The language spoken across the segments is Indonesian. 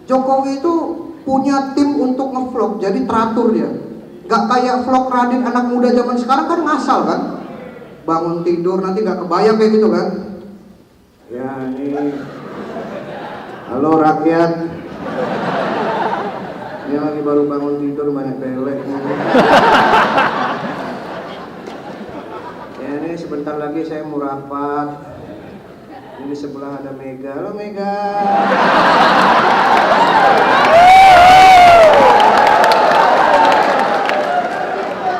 Jokowi itu punya tim untuk ngevlog, jadi teratur dia. Gak kayak vlog Radit anak muda zaman sekarang kan ngasal kan. Bangun tidur nanti gak kebayang kayak gitu kan. Ya ini, halo rakyat. Ini lagi baru bangun tidur banyak belek. Ya ini sebentar lagi saya mau rapat. Ini di sebelah ada Mega. Halo Mega.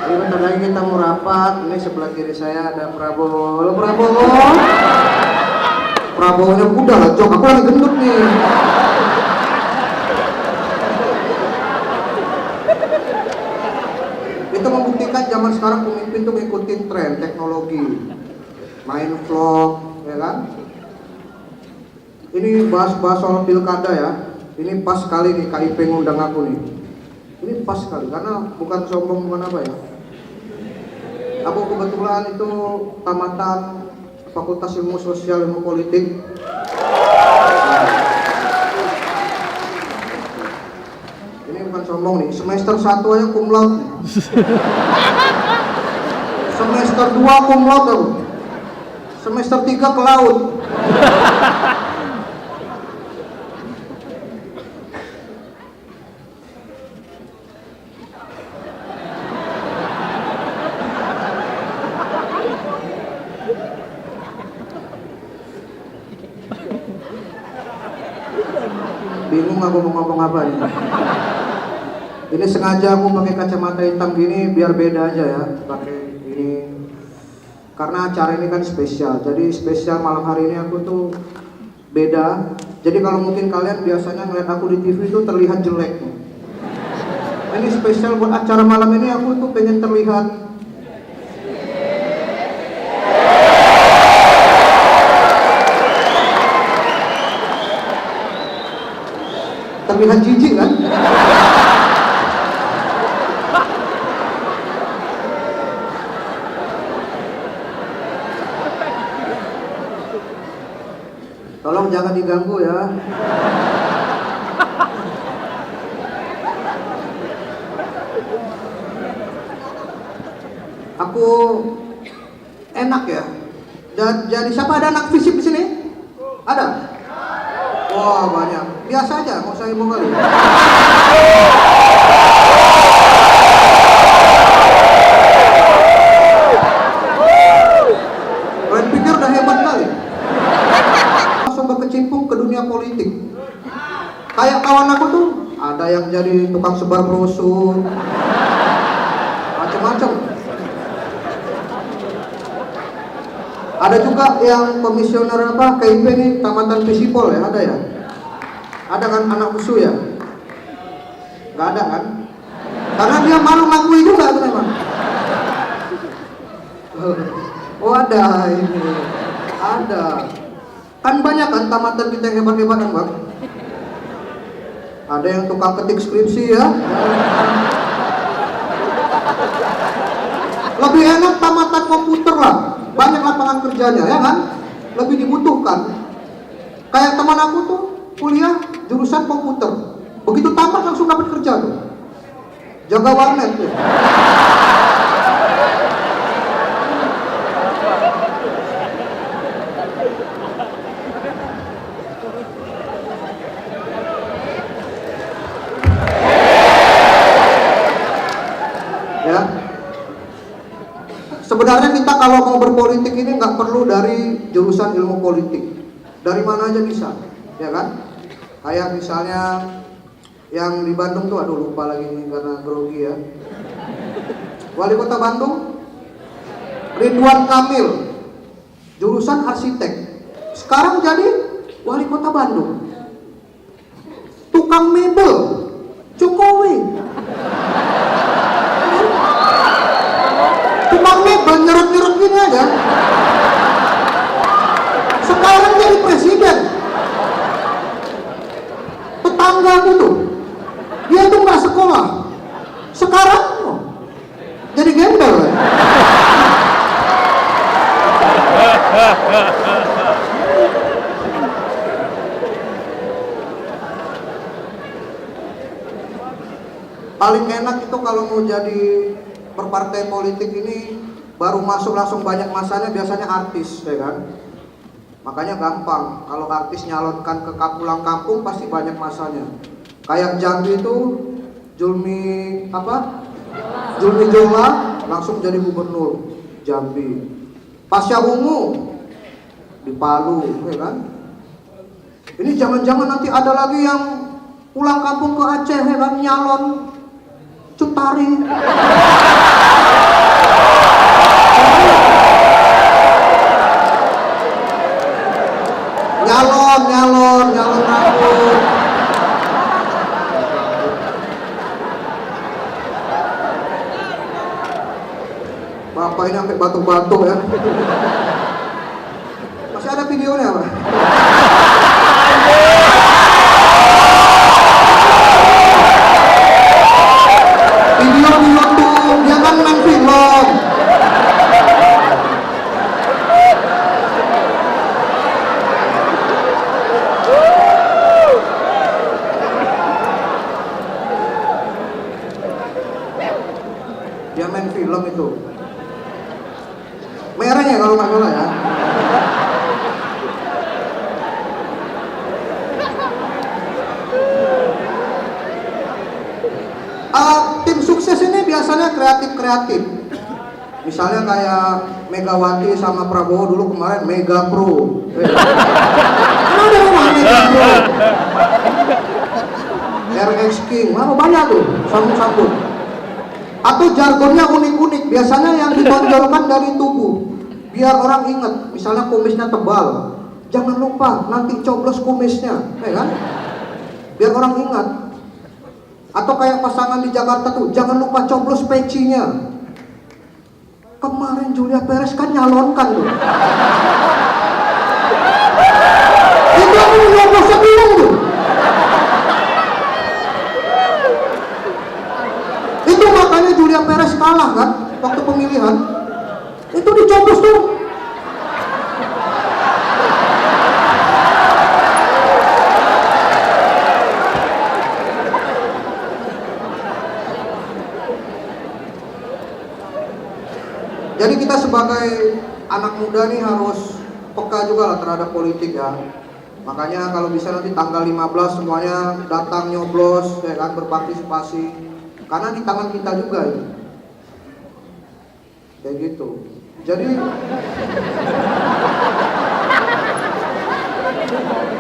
Ini bentar lagi kita mau rapat. Ini sebelah kiri saya ada Prabowo. Halo Prabowo. Prabowo-nya udah lah, Jok. Aku lagi gendut nih. Itu membuktikan zaman sekarang pemimpin tuh ngikutin tren teknologi. Main vlog, ya kan? Ini bahas-bahas soal pilkada ya. Ini pas sekali nih KIP ngundang aku nih. Ini pas sekali karena bukan sombong bukan apa ya. Aku kebetulan itu tamatan Fakultas Ilmu Sosial Ilmu Politik. Ini bukan sombong nih. Semester 1 aja cum laude. Semester 2 cum laude. Semester 3 ke laut. Bingung aku mau ngomong apa ini. Ini sengaja aku pakai kacamata hitam gini biar beda aja ya. Pakai ini karena acara ini kan spesial. Jadi spesial malam hari ini aku tuh beda. Jadi kalau mungkin kalian biasanya ngeliat aku di TV itu terlihat jelek. Ini spesial buat acara malam ini aku tuh pengen terlihat jijik kan? Tolong jangan diganggu ya. Aku enak ya. Jadi siapa ada anak fisik di sini? Ada? Wah banyak. Biasa aja, mau saya mau kali. Kalian pikir udah hebat kali? Langsung berkecimpung ke dunia politik. Kayak kawan aku tuh, ada yang jadi tukang sebar brosur, macam-macam. Ada juga yang komisioner apa KIP nih, tamatan Visipol ya, ada ya? Ada kan anak musuh ya? Gak ada kan? Karena dia malu ngakui juga tuh memang. Oh ada ini, ada. Kan banyak kan tamatan kita yang hebat-hebat kan bang? Ada yang tukang ketik skripsi ya? Lebih enak tamatan komputer lah. Banyak lapangan kerjanya ya kan, lebih dibutuhkan. Kayak teman aku tuh kuliah jurusan komputer, begitu tamat langsung dapat kerja tuh, jaga warnet tuh. Ya. Sebenarnya kita kalau mau berpolitik ini nggak perlu dari jurusan ilmu politik, dari mana aja bisa, ya kan? Kayak misalnya yang di Bandung tuh, aduh lupa lagi nih karena grogi ya. Wali Kota Bandung, Ridwan Kamil, jurusan arsitek, sekarang jadi Wali Kota Bandung. Tukang mebel, Jokowi. Tukang mebel nyeret-nyeret gini aja. Sekarang jadi presiden. Tetanggaku tuh, dia tuh nggak sekolah. Sekarang jadi gembel. paling enak itu kalau mau jadi berpartai politik ini baru masuk langsung banyak masanya biasanya artis, ya kan? Makanya gampang, kalau artis nyalonkan ke pulang kampung pasti banyak masanya. Kayak Jambi itu Julmi Jola langsung jadi gubernur Jambi. Pasha Ungu di Palu, ya kan? Ini jangan-jangan nanti ada lagi yang pulang kampung ke Aceh, ya kan, nyalon Cut Tari. nyalon rambut. Bapak ini sampai batuk-batuk ya. Masih ada videonya, Pak? Video di YouTube, dia kan main film. Dia main film itu. Merahnya kalau nggak salah ya. Tim sukses ini biasanya kreatif. Misalnya kayak Megawati sama Prabowo dulu kemarin Mega Pro. Ada rumah Mega Pro. RX King, mana banyak tuh sambung-sambung. Atau jargonnya unik-unik, biasanya yang ditonjolkan dari tubuh biar orang ingat. Misalnya kumisnya tebal, jangan lupa nanti coblos kumisnya, ya kan? Biar orang ingat. Atau kayak pasangan di Jakarta tuh, jangan lupa coblos pecinya. Kemarin Julia Perez kan nyalonkan tuh. Itu aku nyoblosnya bingung tuh. Itu makanya Julia Perez kalah kan waktu pemilihan. Itu dicoblos tuh. Jadi kita sebagai anak muda nih harus peka juga lah terhadap politik ya. Makanya kalau bisa nanti tanggal 15 semuanya datang nyoblos, ya kan, berpartisipasi. Karena di tangan kita juga ini. Kayak gitu. Jadi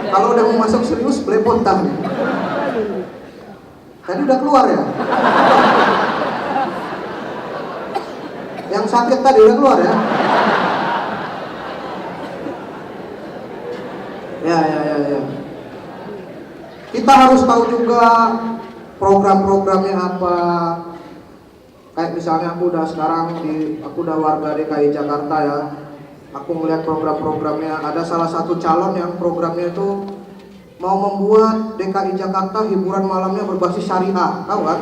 kalau udah mau masuk serius belepotan. Tadi udah keluar ya? Yang sakit tadi udah keluar ya? Ya. Kita harus tahu juga program-programnya apa. Kayak misalnya aku udah warga DKI Jakarta ya. Aku melihat program-programnya, ada salah satu calon yang programnya itu mau membuat DKI Jakarta hiburan malamnya berbasis syariah, tahu kan?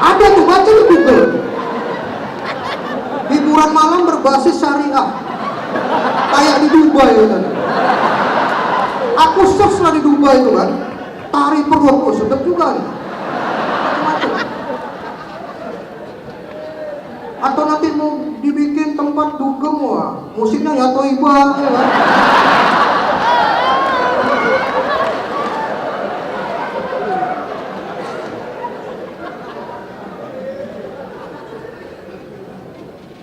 Ada tuh, baca di Google. Hiburan malam berbasis syariah, kayak di Dubai kan. Aku search lah di Dubai itu kan, tari perut, sedap juga nih. Macam-macam. Atau nanti mau dibikin tempat dugem, wah, musiknya ya Toiba, ya kan?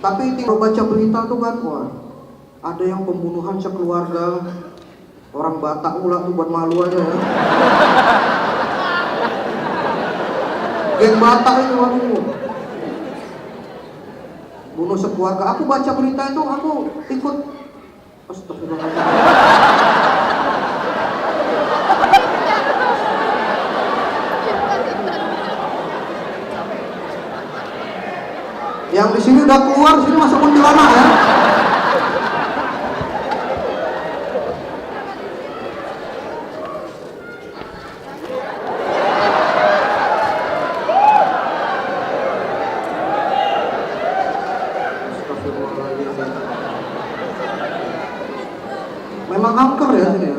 Tapi kalau baca berita tuh kan, wah, ada yang pembunuhan sekeluarga, orang Batak pula tuh buat malu aja ya. Geng Batak itu waduh, bunuh sekeluarga. Aku baca berita itu, aku ikut. Astagfirullahaladzim. Yang di sini udah keluar, sini masuk kuntilanak ya. Memang angker ya sini ya.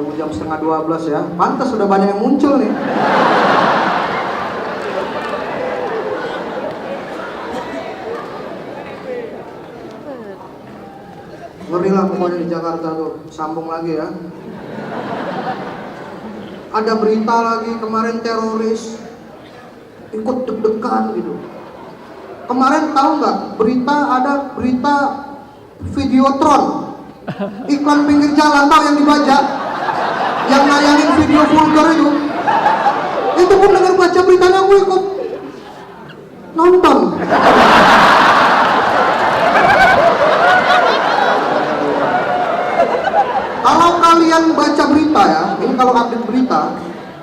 Udah jam 11:30 ya. Pantas sudah banyak yang muncul nih. Ngeri lah pokoknya di Jakarta tuh. Sambung lagi ya. Ada berita lagi kemarin teroris ikut deg-degan gitu. Kemarin tahu nggak ada berita Videotron, iklan pinggir jalan tahu yang dibajak, yang nayangin video vulgar itu pun dengar baca beritanya aku ikut nonton. Kalau kalian baca berita ya, ini kalau update berita,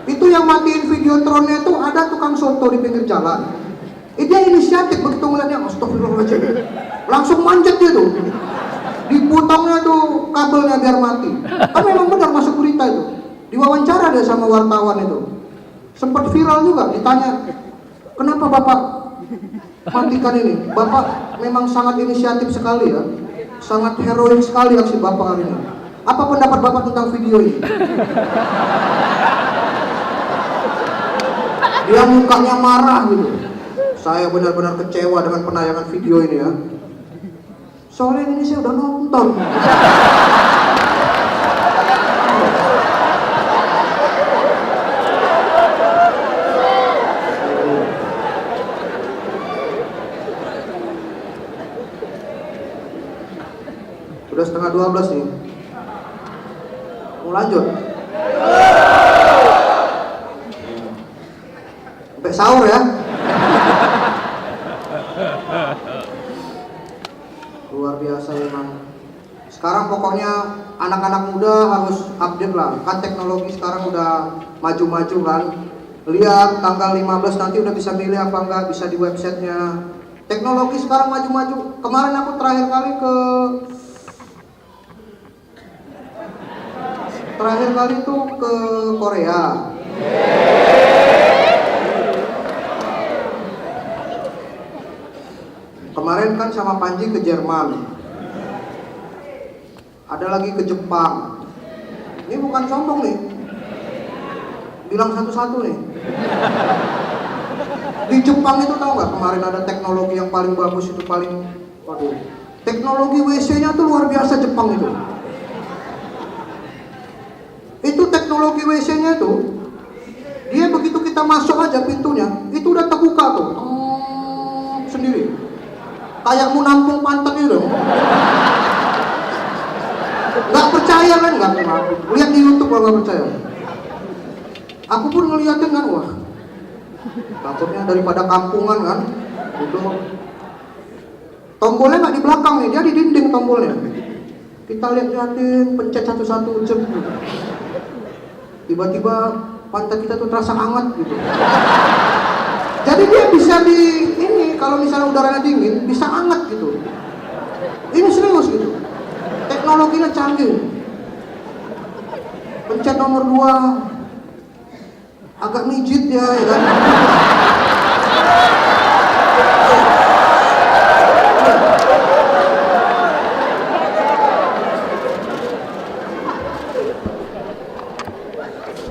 itu yang matiin Videotronnya itu ada tukang soto di pinggir jalan. Dia inisiatif begitu ngeliatnya, astagfirullahaladzim, langsung manjat dia tuh, dipotongnya tuh kabelnya biar mati. Kan memang benar masuk berita itu, diwawancara dia sama wartawan itu, sempat viral juga, ditanya, kenapa bapak matikan ini? Bapak memang sangat inisiatif sekali ya, sangat heroik sekali aksi bapak hari ini. Apa pendapat bapak tentang video ini? Dia mukanya marah gitu. Saya benar-benar kecewa dengan penayangan video ini ya. Soalnya ini saya udah nonton. Udah 11:30 nih. Mau lanjut? Sampai sahur ya. Luar biasa memang. Sekarang pokoknya anak-anak muda harus update lah. Kan teknologi sekarang udah maju-maju kan. Lihat tanggal 15 nanti udah bisa milih apa enggak, bisa di websitenya. Teknologi sekarang maju-maju. Kemarin aku terakhir kali tuh ke Korea. Kemarin kan sama Panji ke Jerman. Ada lagi ke Jepang. Ini bukan sombong nih. Bilang satu-satu nih. Di Jepang itu tahu nggak kemarin ada teknologi yang paling bagus itu waduh. Teknologi WC-nya tuh luar biasa Jepang itu. Itu teknologi WC-nya tuh, dia begitu kita masuk aja pintunya, itu udah terbuka tuh, sendiri. Kayak mau nampung pantat itu dong. Nggak percaya kan? Nggak pernah. Lihat di YouTube kalau nggak percaya. Aku pun ngeliatin kan, wah. Takutnya daripada kampungan kan. Itu tombolnya nggak di belakang nih, dia di dinding tombolnya. Kita liatin, pencet satu-satu jam. Tiba-tiba pantat kita tuh terasa hangat gitu. Jadi dia bisa kalau misalnya udaranya dingin, bisa hangat gitu. Ini serius gitu. Teknologinya canggih. Pencet nomor 2, agak mijit ya kan.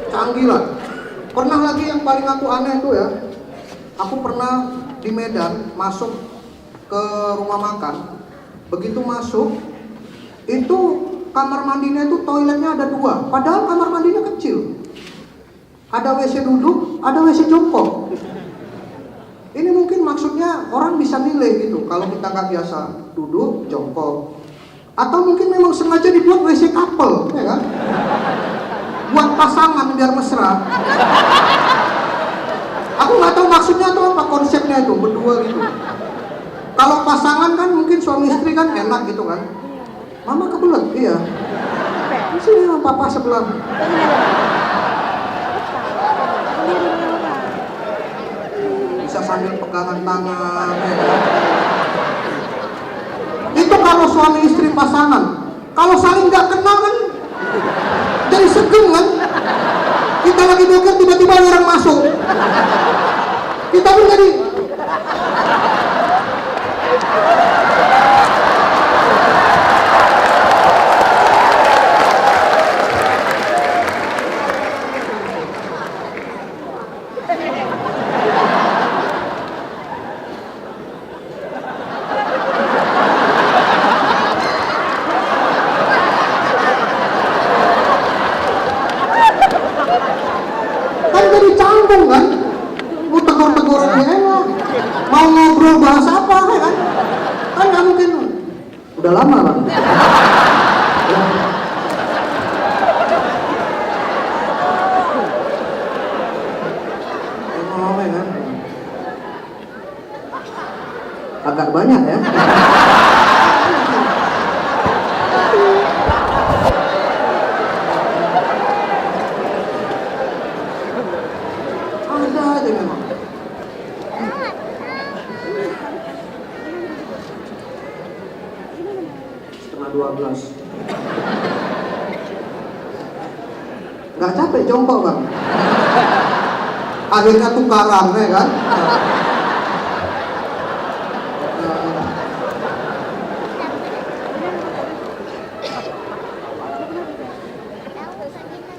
Canggih lah. Pernah lagi yang paling aku aneh itu ya, aku pernah di Medan masuk ke rumah makan. Begitu masuk, itu kamar mandinya itu toiletnya ada 2, padahal kamar mandinya kecil. Ada WC duduk, ada WC jongkok. Ini mungkin maksudnya orang bisa milih gitu, kalau kita nggak biasa duduk, jongkok. Atau mungkin memang sengaja dibuat WC couple, ya kan? Buat pasangan biar mesra. Aku nggak tahu maksudnya tuh apa, konsepnya itu berdua gitu. Kalau pasangan kan mungkin suami istri kan enak gitu kan. Mama kebelet, iya. Di sini sama papa sebelah. Bisa sambil pegangan tangan. Ya. Itu kalau suami istri pasangan. Kalau saling nggak kenal kan, jadi segeng kan. Kita lagi boker tiba-tiba ada orang masuk. Kita pun jadi Udah lama Bang. Ngomong kan. Agak banyak ya. Ada aja memang. Setengah 12. Nggak capek jongkok Bang. Akhirnya tukaran ya kan.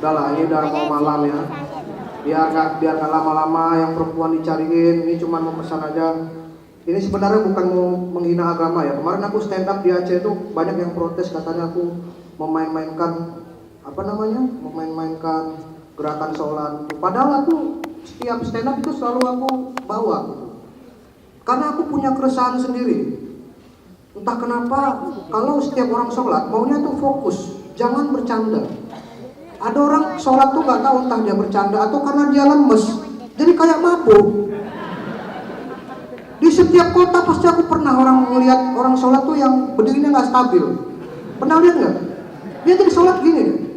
Udah lah, ini udah mau malam ya. Biar nggak lama-lama yang perempuan dicariin. Ini cuma mau pesan aja. Ini sebenarnya bukan mau menghina agama ya. Kemarin aku stand up di Aceh itu banyak yang protes, katanya aku memainkan gerakan sholat. Padahal aku setiap stand up itu selalu aku bawa gitu. Karena aku punya keresahan sendiri. Entah kenapa kalau setiap orang sholat maunya tuh fokus, jangan bercanda. Ada orang sholat tuh nggak tahu entah dia bercanda atau karena dia lemes, jadi kayak mabuk. Di setiap kota pasti aku pernah melihat orang sholat tuh yang berdirinya nggak stabil. Pernah lihat nggak? Dia jadi sholat gini.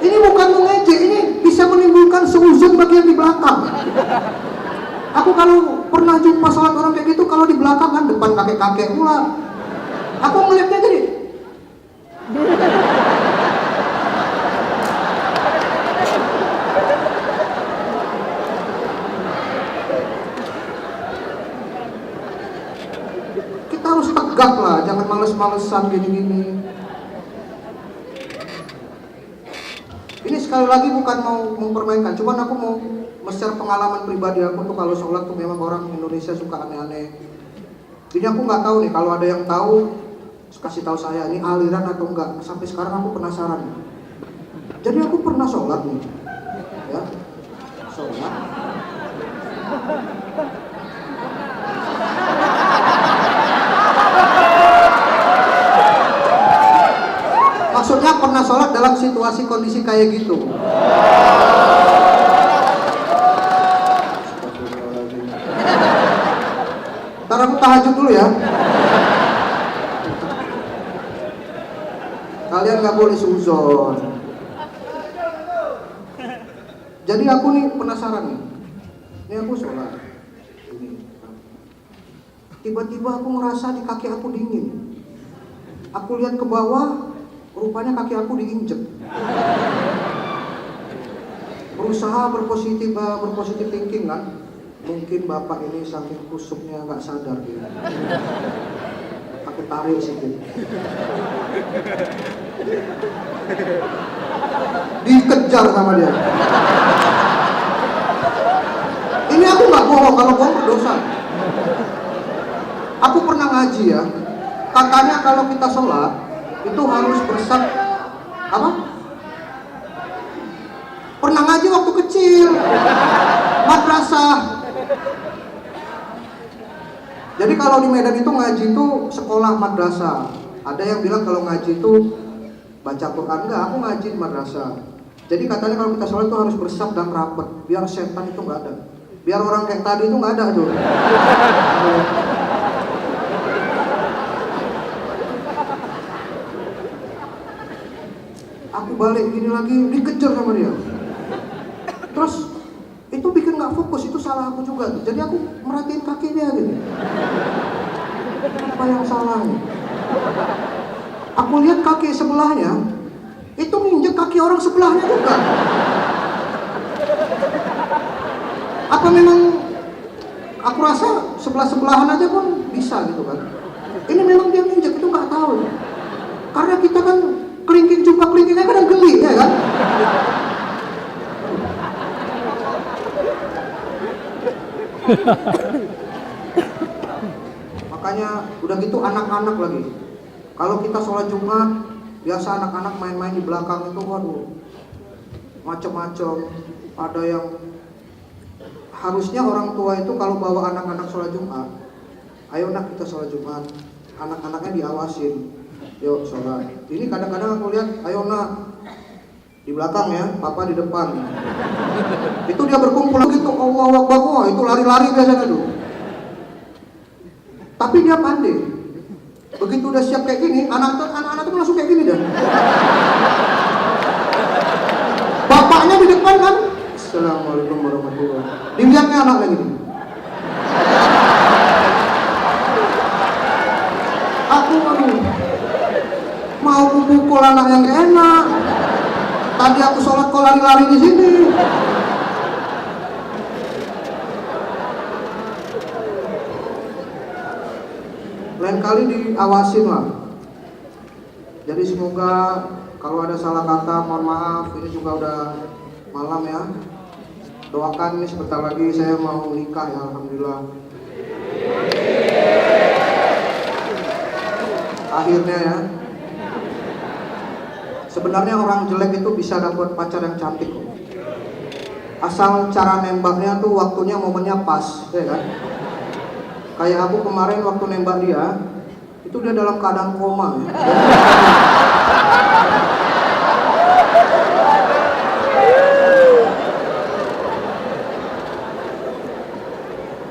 Ini bukan mengejek, ini bisa menimbulkan seuzon bagi yang di belakang. Aku kalau pernah jumpa sholat orang kayak gitu, kalau di belakang kan depan kakek-kakek pula. Aku melihatnya jadi. Kita harus tegak lah, jangan males-malesan gini-gini. Ini sekali lagi bukan mau mempermainkan, cuman aku mau share pengalaman pribadi aku tuh kalau sholat tuh memang orang Indonesia suka aneh-aneh. Ini aku nggak tahu nih, kalau ada yang tahu kasih tahu saya ini aliran atau enggak. Sampai sekarang aku penasaran. Jadi aku pernah sholat nih, ya sholat. Maksudnya pernah sholat dalam situasi kondisi kayak gitu. Ntar aku tahajud dulu ya. Kalian nggak boleh suzon. Jadi aku nih penasaran nih. Ini aku sholat. Tiba-tiba aku merasa di kaki aku dingin. Aku lihat ke bawah, rupanya kaki aku diinjek. Berusaha berpositif thinking kan. Mungkin bapak ini saking kusuknya nggak sadar dia. Aku tarik sedikit. Dikejar sama dia. Ini aku nggak bohong, kalau bohong berdosa. Aku pernah ngaji ya. Katanya kalau kita sholat itu harus bersab apa? Pernah ngaji waktu kecil, madrasah. Jadi kalau di Medan itu ngaji itu sekolah madrasah. Ada yang bilang kalau ngaji itu baca Quran, enggak, aku ngaji di madrasah. Jadi katanya kalau kita sholat itu harus bersab dan rapat, biar setan itu nggak ada. Biar orang kayak tadi itu nggak ada tuh. Aku balik gini lagi, dikejar sama dia. Terus itu bikin nggak fokus, itu salah aku juga. Jadi aku merhatiin kaki dia gitu. Apa yang salahnya? Aku lihat kaki sebelahnya, itu nginjek kaki orang sebelahnya juga. Apa memang aku rasa sebelah-sebelahan aja pun bisa gitu kan. Ini memang dia nginjek, itu nggak tahu. Karena kita kan kelingking jumpa kelingkingnya kadang geli ya kan. Makanya udah gitu anak-anak lagi. Kalau kita sholat Jumat, biasa anak-anak main-main di belakang itu, waduh. macam-macam. Ada yang harusnya orang tua itu kalau bawa anak-anak sholat Jumat, ayo nak kita sholat Jumat, anak-anaknya diawasin, yuk sholat. Ini kadang-kadang aku lihat, ayo nak di belakang ya, papa di depan. Itu dia berkumpul gitu, Allahu Akbar, wah itu lari-lari biasanya tuh. Tapi dia pandai. Begitu udah siap kayak gini, anak-anak tuh langsung kayak gini dah. Bapaknya di depan kan, Assalamualaikum warahmatullahi wabarakatuh. Dilihatnya anaknya gini. Aku mau pukul anak yang enak. Tadi aku sholat kok lari-lari di sini. Lain kali diawasin lah. Jadi semoga kalau ada salah kata mohon maaf. Ini juga udah malam ya. Doakan nih sebentar lagi saya mau nikah ya, alhamdulillah. Akhirnya ya. Sebenarnya orang jelek itu bisa dapat pacar yang cantik kok. Asal cara nembaknya tuh waktunya momennya pas, ya kan? Kayak aku kemarin waktu nembak dia, itu dia dalam keadaan koma ya.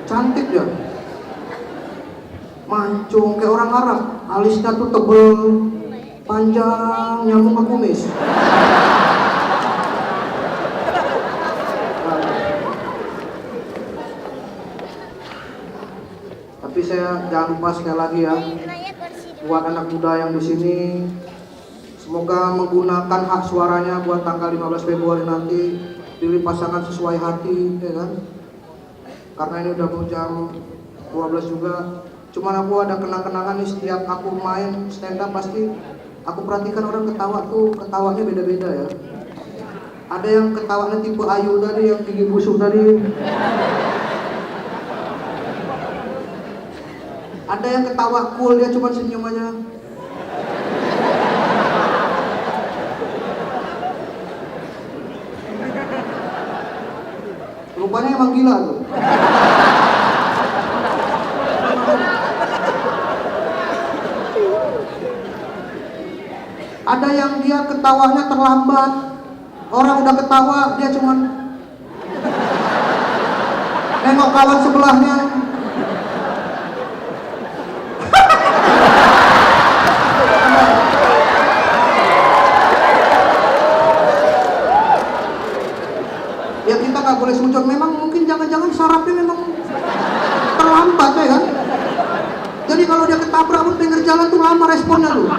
Cantik dia, mancung kayak orang Arab, alisnya tuh tebel, panjang, nyambung ke kumis. Tapi saya jangan lupa sekali lagi ya, buat anak muda yang di sini, semoga menggunakan hak suaranya buat tanggal 15 Februari nanti, pilih pasangan sesuai hati, ya kan? Karena ini udah mau jam 12 juga. Cuman aku ada kenang-kenangan nih, setiap aku main stand up pasti aku perhatikan orang ketawa tuh, ketawanya beda-beda ya. Ada yang ketawanya tipe Ayu tadi, yang gigi busuk tadi. Ada yang ketawa cool, dia cuma senyum aja. Rupanya emang gila tuh. Ada yang dia ketawanya terlambat. Orang udah ketawa, dia cuman nengok kawan sebelahnya. Ya kita nggak boleh sujud. Memang mungkin jangan-jangan sarafnya memang terlambat ya kan. Jadi kalau dia ketabrak pun pinggir jalan tuh lama responnya tuh.